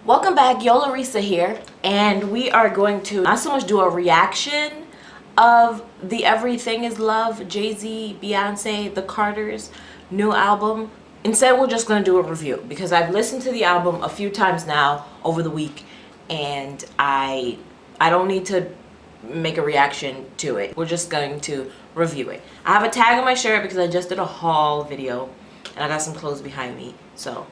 Welcome back, Yola here, and we are going to not so much do a reaction of the Everything Is Love, Jay-Z, Beyonce, the Carters new album. Instead, we're just going to do a review because I've listened to the album a few times now over the week, and I don't need to make a reaction to it. We're just going to review it. I have a tag on my shirt because I just did a haul video, and I got some clothes behind me, so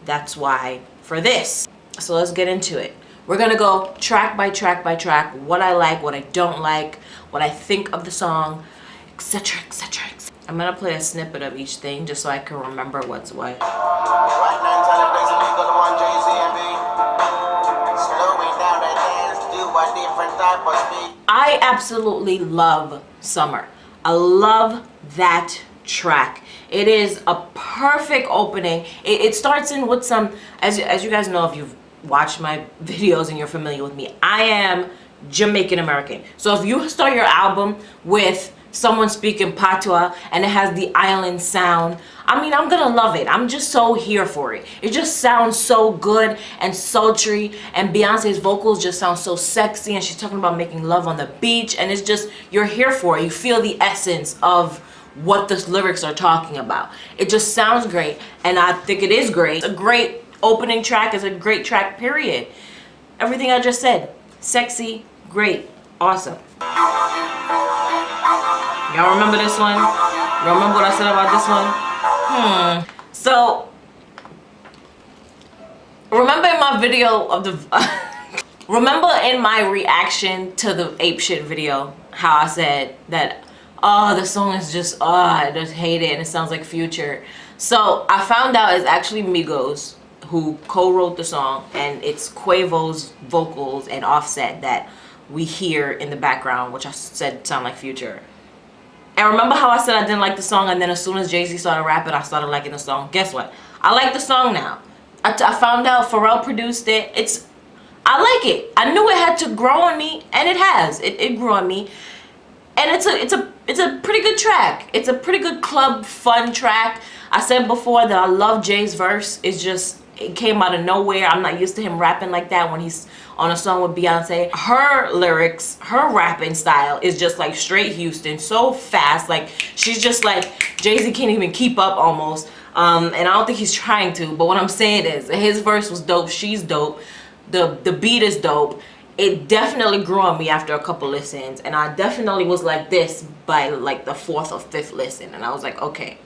that's why for this. So let's get into it. We're gonna go track by track by track, what I like, what I don't like, what I think of the song, etc, etc, etc. I'm gonna play a snippet of each thing just so I can remember what's what. I absolutely love Summer. I love that track. It is a perfect opening. It starts in with some, as you guys know, if you've watched my videos and you're familiar with me, I am Jamaican American. So if you start your album with someone speaking patois and it has the island sound, I mean, I'm gonna love it. I'm just so here for it. It just sounds so good and sultry, and Beyonce's vocals just sound so sexy, and she's talking about making love on the beach, and it's just, you're here for it. You feel the essence of what the lyrics are talking about. It just sounds great, and I think it is great. It's a great opening track. Is a great track, period. Everything I just said, sexy, great, awesome. Y'all remember this one? Remember what I said about this one? So remember in my video of the remember in my reaction to the Ape Shit video how I said that, oh, the song is just, I just hate it and it sounds like Future. So I found out it's actually Migos who co-wrote the song, and it's Quavo's vocals and Offset that we hear in the background, which I said sound like Future. And remember how I said I didn't like the song, and then as soon as Jay-Z started rapping, I started liking the song? Guess what? I like the song now. I found out Pharrell produced it. I like it. I knew it had to grow on me, and it has. It grew on me. And it's a pretty good track. It's a pretty good club fun track. I said before that I love Jay's verse. It's just, it came out of nowhere. I'm not used to him rapping like that when he's on a song with Beyonce. Her lyrics, her rapping style is just like straight Houston, so fast. Like, she's just like, Jay-Z can't even keep up almost. And I don't think he's trying to, but what I'm saying is his verse was dope. She's dope. The beat is dope. It definitely grew on me after a couple listens, and I definitely was like this by like the 4th or 5th listen, and I was like, okay,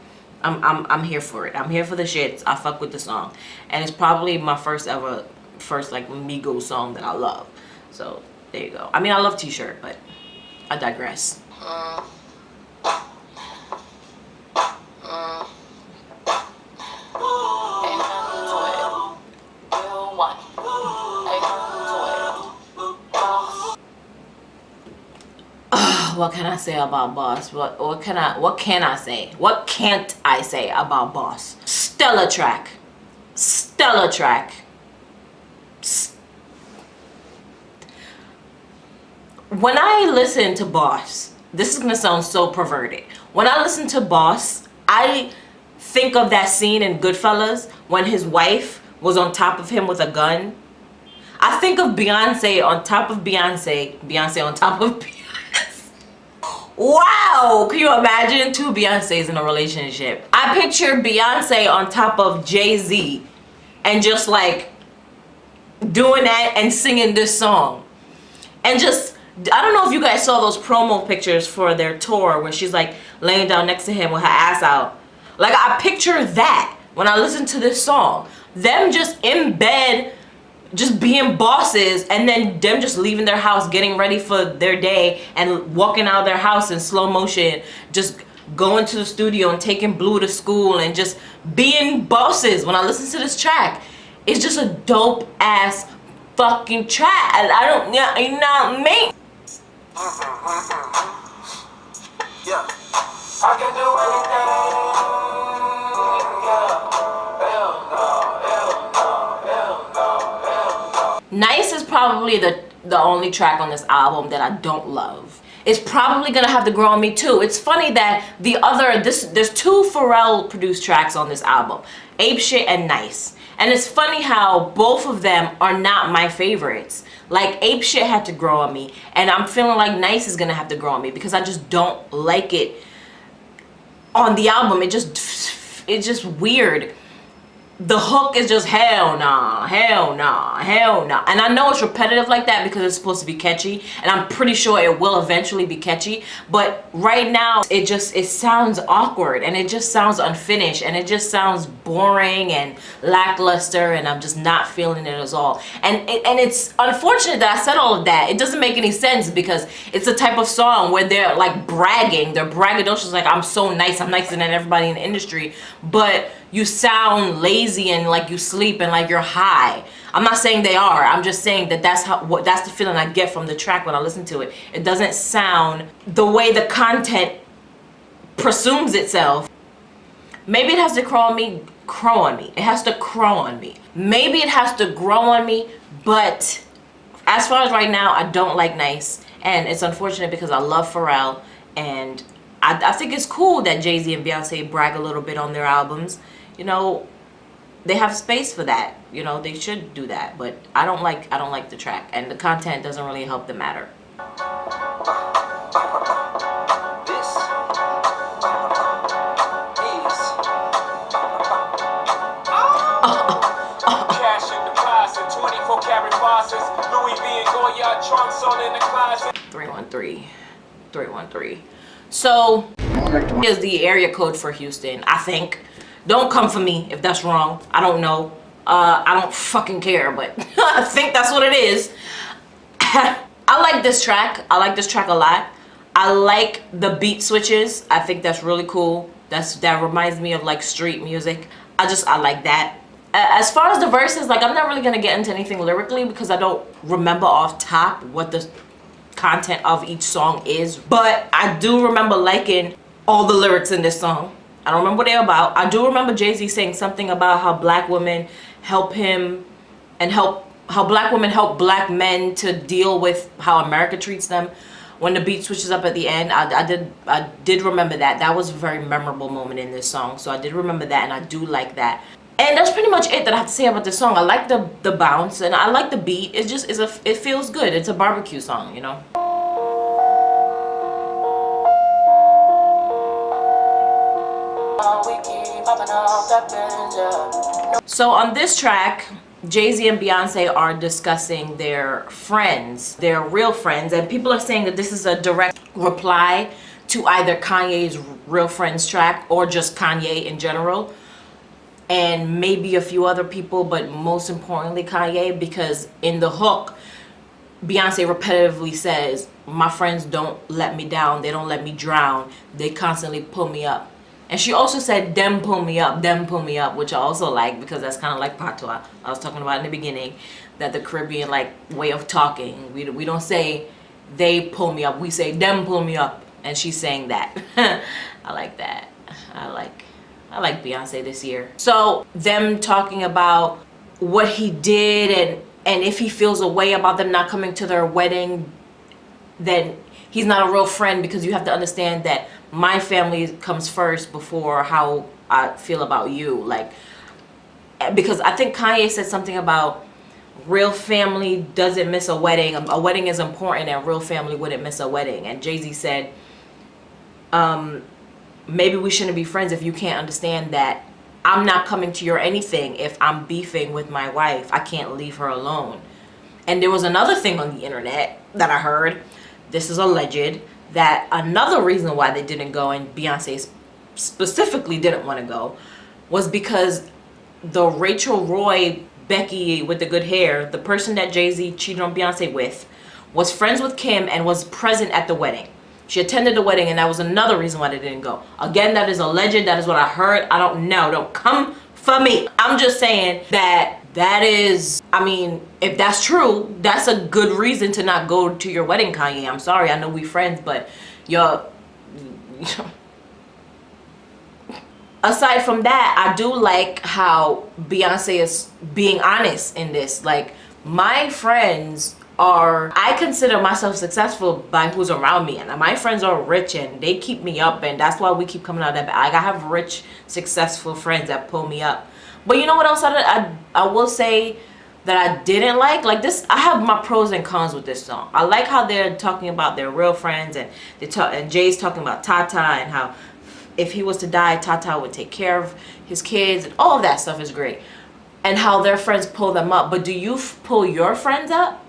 I'm here for it. I'm here for the shits. I fuck with the song, and it's probably my first like Migos song that I love. So there you go. I mean, I love T-Shirt, but I digress. What can I say about Boss? What can I say? What can't I say about Boss? Stellar track. Stellar track. When I listen to Boss, this is gonna sound so perverted. When I listen to Boss, I think of that scene in Goodfellas when his wife was on top of him with a gun. I think of Beyonce on top of Beyonce, Beyonce on top of Beyonce. Wow, can you imagine 2 Beyoncés in a relationship? I picture Beyonce on top of Jay-Z and just like doing that and singing this song. And just, I don't know if you guys saw those promo pictures for their tour where she's like laying down next to him with her ass out. Like, I picture that when I listen to this song. Them just in bed, just being bosses, and then them just leaving their house, getting ready for their day, and walking out of their house in slow motion, just going to the studio and taking Blue to school, and just being bosses. When I listen to this track, it's just a dope ass fucking track. I don't, yeah, you know what I mean? Yeah. I can do anything. Nice is probably the only track on this album that I don't love. It's probably gonna have to grow on me too. It's funny that there's 2 Pharrell produced tracks on this album, Ape Shit and Nice. And it's funny how both of them are not my favorites. Like Ape Shit had to grow on me, and I'm feeling like Nice is gonna have to grow on me because I just don't like it on the album. It's just weird. The hook is just hell nah, hell nah, hell nah. And I know it's repetitive like that because it's supposed to be catchy, and I'm pretty sure it will eventually be catchy, but right now it sounds awkward, and it just sounds unfinished, and it just sounds boring and lackluster, and I'm just not feeling it at all. And it's unfortunate that I said all of that. It doesn't make any sense because it's a type of song where they're like bragging, they're braggadocious, like I'm so nice, I'm nicer than everybody in the industry, but you sound lazy and like you sleep and like you're high. I'm not saying they are. I'm just saying that that's the feeling I get from the track when I listen to it. It doesn't sound the way the content presumes itself. Maybe it has to crow on me. It has to crow on me. Maybe it has to grow on me, but as far as right now, I don't like Nice. And it's unfortunate because I love Pharrell, and I think it's cool that Jay-Z and Beyonce brag a little bit on their albums. You know, they have space for that. You know, they should do that. But I don't like the track, and the content doesn't really help the matter. Cash in deposit, 24 karat bosses, Louis V and Goya trunks all in the closet. 313. So is the area code for Houston, I think. Don't come for me if that's wrong. I don't know. I don't fucking care, but I think that's what it is. I like this track. I like this track a lot. I like the beat switches. I think that's really cool. That reminds me of like street music. I like that. As far as the verses, like I'm not really gonna get into anything lyrically because I don't remember off top what the content of each song is, but I do remember liking all the lyrics in this song. I don't remember what they're about. I do remember Jay-Z saying something about how black women help him and how black women help black men to deal with how America treats them. When the beat switches up at the end, I did remember that. That was a very memorable moment in this song, so I did remember that, and I do like that. And that's pretty much it that I have to say about this song. I like the bounce, and I like the beat. It feels good. It's a barbecue song, you know. So on this track, Jay-Z and Beyonce are discussing their friends, their real friends, and people are saying that this is a direct reply to either Kanye's Real Friends track or just Kanye in general, and maybe a few other people, but most importantly Kanye, because in the hook, Beyonce repetitively says, my friends don't let me down, they don't let me drown, they constantly pull me up. And she also said, them pull me up, which I also like because that's kind of like patois I was talking about in the beginning, that the Caribbean like way of talking. We don't say they pull me up, we say them pull me up, and she's saying that. I like that. I like Beyonce this year. So them talking about what he did and if he feels a way about them not coming to their wedding, then he's not a real friend, because you have to understand that my family comes first before how I feel about you. Like, because I think Kanye said something about real family doesn't miss a wedding. A wedding is important and real family wouldn't miss a wedding. And Jay-Z said, maybe we shouldn't be friends if you can't understand that I'm not coming to your anything if I'm beefing with my wife. I can't leave her alone. And there was another thing on the internet that I heard, this is alleged, that another reason why they didn't go, and Beyonce specifically didn't want to go, was because the Rachel Roy, Becky with the good hair, the person that Jay-Z cheated on Beyonce with, was friends with Kim and was present at the wedding. She attended the wedding, and that was another reason why they didn't go. Again, that is alleged. That is what I heard. I don't know. Don't come for me. I'm just saying that is, I mean, if that's true, that's a good reason to not go to your wedding, Kanye. I'm sorry. I know we friends, but you're... Aside from that, I do like how Beyonce is being honest in this. Like, my friends are, I consider myself successful by who's around me, and my friends are rich and they keep me up, and that's why we keep coming out of that bag. Like, I have rich, successful friends that pull me up, But you know what else I will say that I didn't like this. I have my pros and cons with this song. I like how they're talking about their real friends, and and Jay's talking about Tata and how if he was to die, Tata would take care of his kids, and all of that stuff is great. And how their friends pull them up. But do you pull your friends up?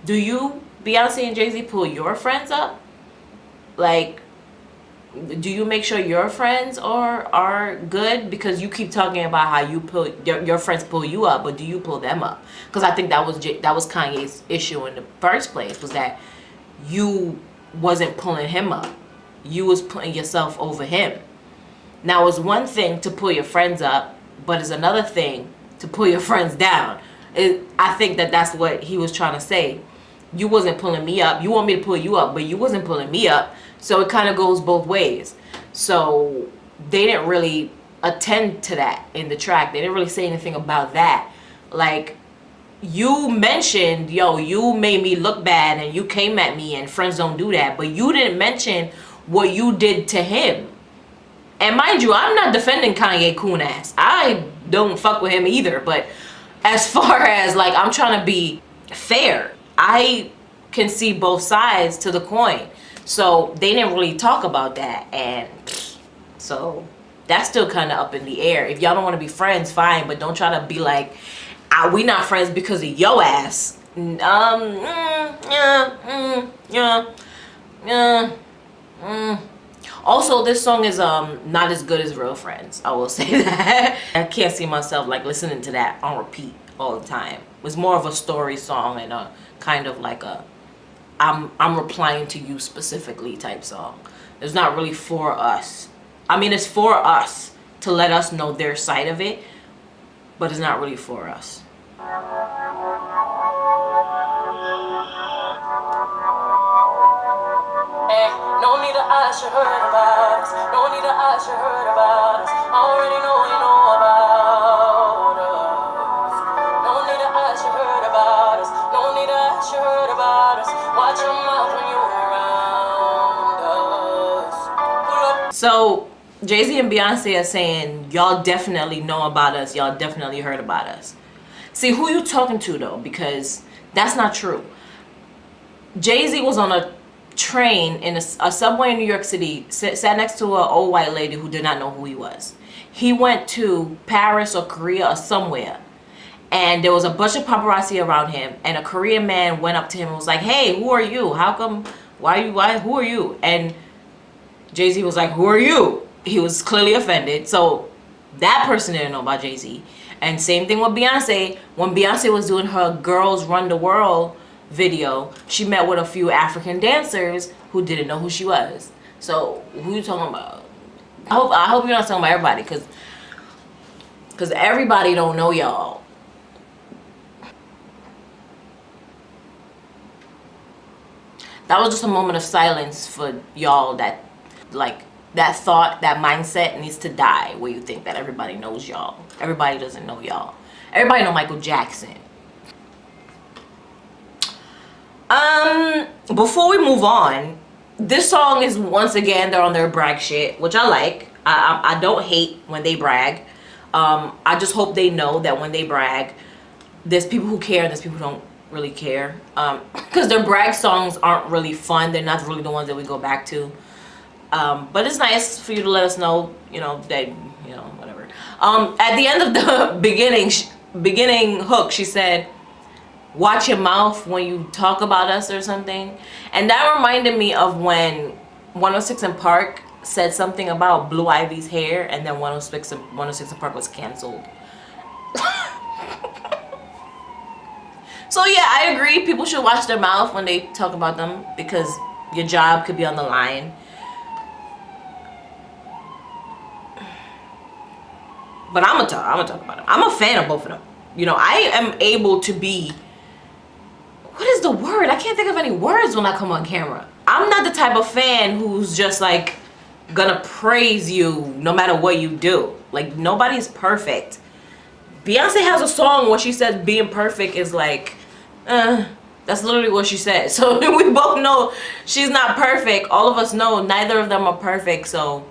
Do you, Beyonce and Jay-Z, pull your friends up? Like, do you make sure your friends are good? Because you keep talking about how you pull your friends pull you up, but do you pull them up? Because I think that was Kanye's issue in the first place, was that you wasn't pulling him up. You was putting yourself over him. Now, it's one thing to pull your friends up, but it's another thing to pull your friends down. I think that's what he was trying to say. You wasn't pulling me up. You want me to pull you up, but you wasn't pulling me up. So it kind of goes both ways. So they didn't really attend to that in the track. They didn't really say anything about that. Like, you mentioned, yo, you made me look bad and you came at me, and friends don't do that. But you didn't mention what you did to him. And mind you, I'm not defending Kanye coon ass. I don't fuck with him either. But as far as, like, I'm trying to be fair, I can see both sides to the coin. So they didn't really talk about that. And so that's still kind of up in the air. If y'all don't want to be friends, fine. But don't try to be like, we not friends because of yo ass. Also, this song is not as good as Real Friends. I will say that. I can't see myself like listening to that on repeat all the time. It's more of a story song and a kind of like a I'm replying to you specifically type song. It's not really for us. I mean, it's for us to let us know their side of it, but it's not really for us. No need to ask, you heard about us. No need to ask, you heard about us. Already know you know about us. No need to ask, you heard about us. No need to ask, you heard about us. Watch your mouth when you're around us. So Jay-Z and Beyonce are saying, y'all definitely know about us. Y'all definitely heard about us. See, who you talking to though? Because that's not true. Jay-Z was on a train in a subway in New York City, sat next to an old white lady who did not know who he was. He went to Paris or Korea or somewhere, and there was a bunch of paparazzi around him, and a Korean man went up to him and was like, hey, who are you? How come, who are you? And Jay-Z was like, who are you? He was clearly offended. So that person didn't know about Jay-Z. And same thing with Beyonce. When Beyonce was doing her Girls Run the World video, she met with a few African dancers who didn't know who she was. So who you talking about? I hope you're not talking about everybody, because everybody don't know y'all. That was just a moment of silence for y'all that, like, that thought, that mindset needs to die, where you think that everybody knows y'all. Everybody doesn't know y'all. Everybody know Michael Jackson. Before we move on, this song is, once again, they're on their brag shit, which I like. I don't hate when they brag. I just hope they know that when they brag, there's people who care and there's people who don't really care. Because their brag songs aren't really fun. They're not really the ones that we go back to. But it's nice for you to let us know, that, whatever. At the end of the beginning hook, she said, watch your mouth when you talk about us or something. And that reminded me of when 106 in Park said something about Blue Ivy's hair, and then 106 in Park was canceled. So yeah, I agree. People should watch their mouth when they talk about them, because your job could be on the line. But I'm gonna talk about them. I'm a fan of both of them. I am able to be, what is the word? I can't think of any words when I come on camera. I'm not the type of fan who's just like gonna praise you no matter what you do. Like, nobody's perfect. Beyonce has a song where she says being perfect is like, that's literally what she said. So we both know she's not perfect. All of us know neither of them are perfect. So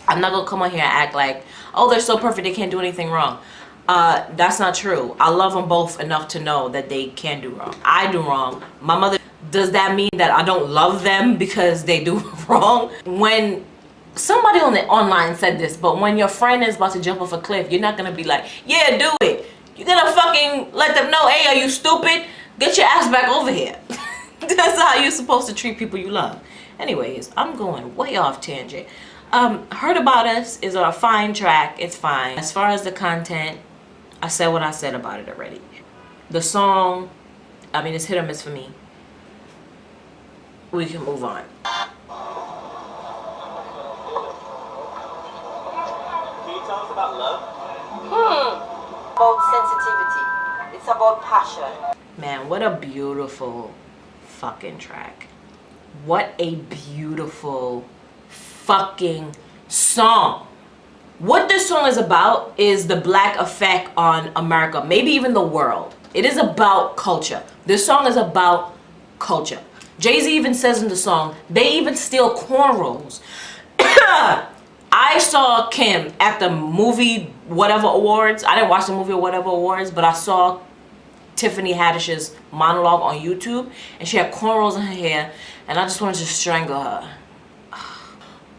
I'm not gonna come on here and act like oh, they're so perfect, they can't do anything wrong. That's not true. I love them both enough to know that they can do wrong. I do wrong. My mother. Does that mean that I don't love them because they do wrong? When somebody on the online said this, but when your friend is about to jump off a cliff, you're not gonna be like, yeah, do it. You're gonna fucking let them know, hey, are you stupid? Get your ass back over here. That's how you're supposed to treat people you love. Anyways, I'm going way off tangent. Heard About Us is a fine track. It's fine. As far as the content, I said what I said about it already. The song, I mean, it's hit or miss for me. We can move on. Can you tell us about love? About sensitivity. It's about passion. Man, what a beautiful fucking track. What a beautiful fucking song. What this song is about is the black effect on America, maybe even the world. It is about culture. This song is about culture. Jay-Z even says in the song, they even steal cornrows. I saw Kim at the movie whatever awards. I didn't watch the movie or whatever awards, but I saw Tiffany Haddish's monologue on YouTube, and she had cornrows in her hair, and I just wanted to strangle her.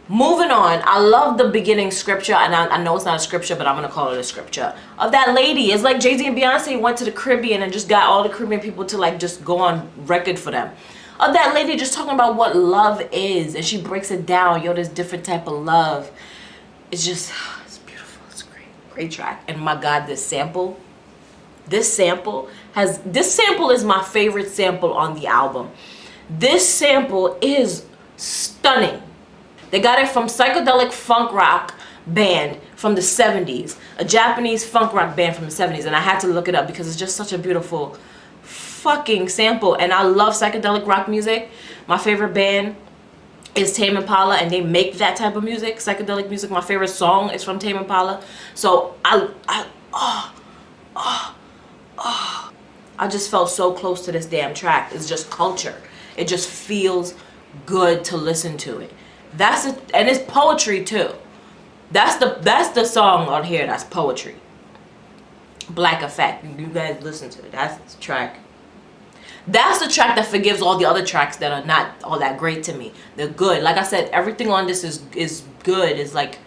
Moving on, I love the beginning scripture, and I know it's not a scripture, but I'm gonna call it a scripture, of that lady. It's like Jay-Z and Beyonce went to the Caribbean and just got all the Caribbean people to like just go on record for them. Of that lady just talking about what love is, and she breaks it down. Yo, there's different type of love. It's just, it's beautiful. It's great track. And my God, this sample is my favorite sample on the album. This sample is stunning. They got it from psychedelic funk rock band from the 70s, a Japanese funk rock band from the 70s, and I had to look it up because it's just such a beautiful fucking sample. And I love psychedelic rock music. My favorite band is Tame Impala, and they make that type of music, psychedelic music. My favorite song is from Tame Impala. So I just felt so close to this damn track. It's just culture. It just feels good to listen to it. And it's poetry too. That's the song on here that's poetry. Black Effect. You guys listen to it. That's the track. That's the track that forgives all the other tracks that are not all that great to me. They're good. Like I said, everything on this is good. Is like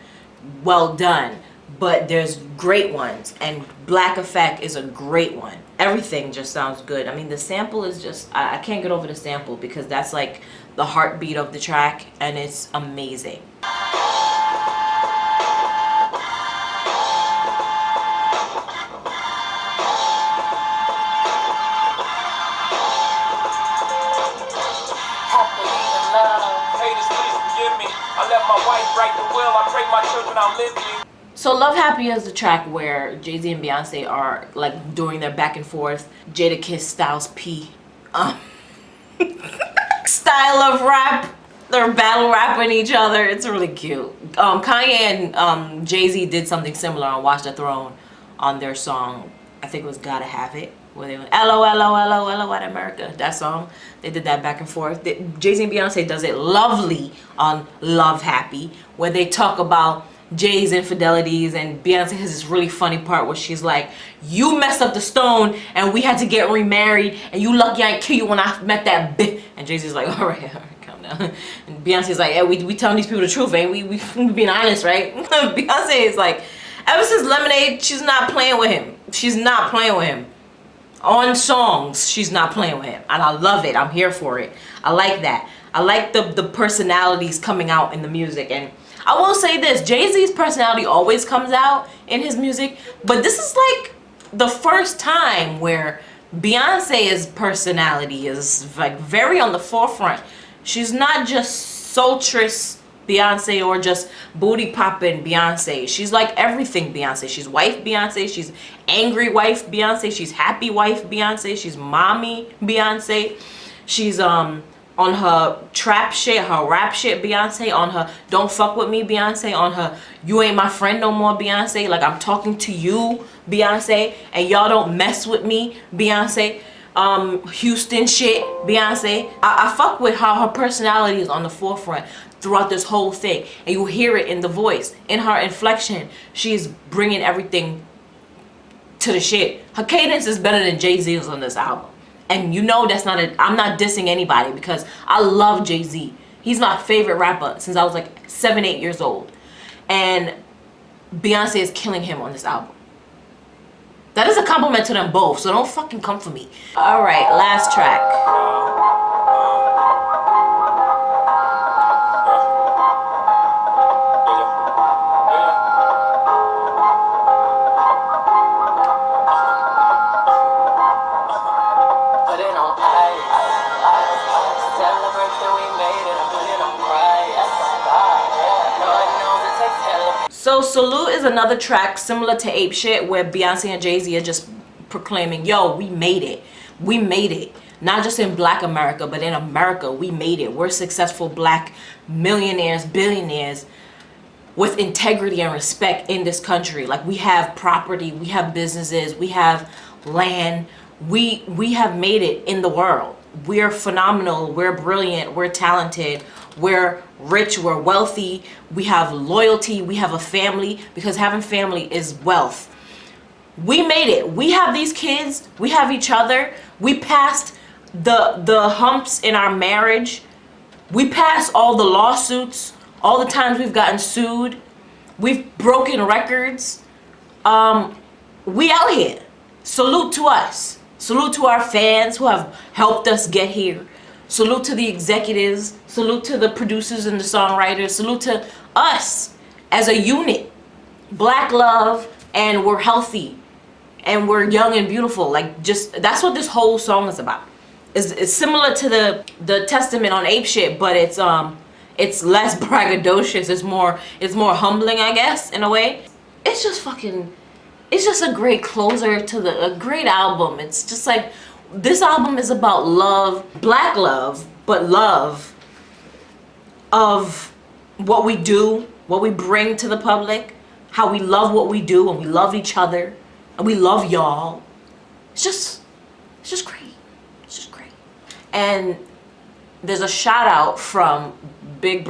well done. But there's great ones, and Black Effect is a great one. Everything just sounds good. I mean, the sample is just, I can't get over the sample because that's like the heartbeat of the track, and it's amazing. So Love Happy is the track where Jay-Z and Beyonce are like doing their back and forth Jadakiss Styles P style of rap. They're battle rapping each other. It's really cute. Kanye and Jay-Z did something similar on Watch the Throne on their song. I think it was Gotta Have It, where they went LOL at America. That song, they did that back and forth. Jay-Z and Beyonce does it lovely on Love Happy, where they talk about Jay's infidelities, and Beyonce has this really funny part where she's like, you messed up the stone and we had to get remarried, and you lucky I didn't kill you when I met that bitch. And Jay-Z's like, all right, calm down. And Beyonce's like, yeah, we telling these people the truth, ain't we being honest, right? Beyonce is like, ever since Lemonade, she's not playing with him. She's not playing with him. On songs, she's not playing with him. And I love it. I'm here for it. I like that. I like the personalities coming out in the music. And I will say this, Jay-Z's personality always comes out in his music, but this is like the first time where Beyonce's personality is like very on the forefront. She's not just sultrous Beyonce or just booty popping Beyonce. She's like everything Beyonce. She's wife Beyonce, she's angry wife Beyonce, she's happy wife Beyonce, she's mommy Beyonce, she's on her trap shit, her rap shit Beyonce, on her don't fuck with me Beyonce, on her you ain't my friend no more Beyonce, like I'm talking to you Beyonce, and y'all don't mess with me Beyonce. Houston shit, Beyonce. I fuck with how her personality is on the forefront throughout this whole thing, and you hear it in the voice, in her inflection. She's bringing everything to the shit. Her cadence is better than Jay-Z's on this album, and you know that's not I'm not dissing anybody because I love Jay-Z. He's my favorite rapper since I was like 7-8 years old, and Beyonce is killing him on this album. That is a compliment to them both, so don't fucking come for me. All right, last track. Put it on ice. Celebrate that we made it. I put it on right. Lord knows it takes hell of So Salute is another track similar to Ape Shit where Beyonce and Jay-Z are just proclaiming, yo, we made it. We made it. Not just in Black America, but in America, we made it. We're successful Black millionaires, billionaires with integrity and respect in this country. Like, we have property, we have businesses, we have land. We have made it in the world. We're phenomenal, we're brilliant, we're talented, we're rich, we're wealthy, we have loyalty, we have a family, because having family is wealth. We made it. We have these kids, we have each other. We passed the humps in our marriage. We passed all the lawsuits, all the times we've gotten sued. We've broken records. We out here. Salute to us. Salute to our fans who have helped us get here. Salute to the executives. Salute to the producers and the songwriters. Salute to us as a unit. Black love, and we're healthy. And we're young and beautiful. Like, just, that's what this whole song is about. It's similar to the Testament on Ape Shit, but it's less braggadocious. It's more humbling, I guess, in a way. It's just fucking, it's just a great closer to a great album. It's just like, this album is about love, Black love, but love of what we do, what we bring to the public, how we love what we do, and we love each other, and we love y'all. It's just great. It's just great. And there's a shout out from big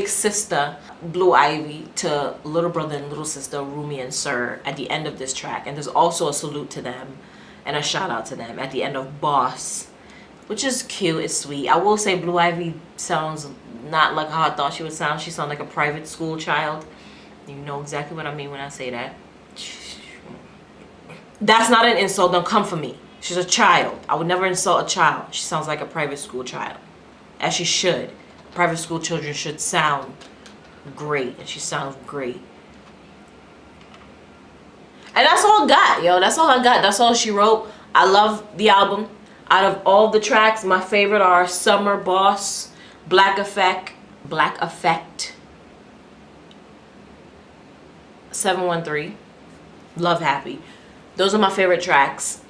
sister Blue Ivy to little brother and little sister Rumi and Sir at the end of this track. And there's also a salute to them and a shout out to them at the end of Boss, which is cute, it's sweet. I will say Blue Ivy sounds not like how I thought she would sound. She sounds like a private school child. You know exactly what I mean when I say that. That's not an insult, don't come for me. She's a child. I would never insult a child. She sounds like a private school child, as she should. Private school children should sound great, and she sounds great. And that's all I got, yo. That's all I got. That's all she wrote. I love the album. Out of all the tracks, my favorite are Summer, Boss, Black Effect, 713, Love Happy. Those are my favorite tracks.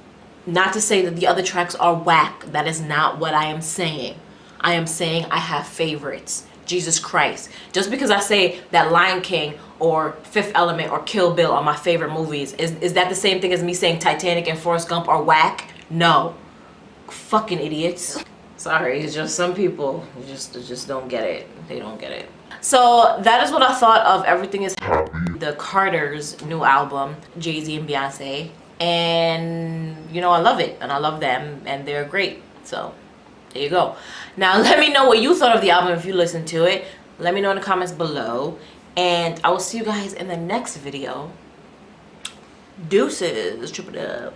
Not to say that the other tracks are whack. That is not what I am saying. I am saying I have favorites. Jesus Christ. Just because I say that Lion King or Fifth Element or Kill Bill are my favorite movies, is that the same thing as me saying Titanic and Forrest Gump are whack? No. Fucking idiots. Sorry, it's just some people just don't get it. They don't get it. So that is what I thought of Everything Is Happy, the Carters' new album, Jay-Z and Beyonce. And you know, I love it, and I love them, and they're great. So there you go. Now let me know what you thought of the album if you listened to it. Let me know in the comments below, and I will see you guys in the next video. Deuces. Trip it up.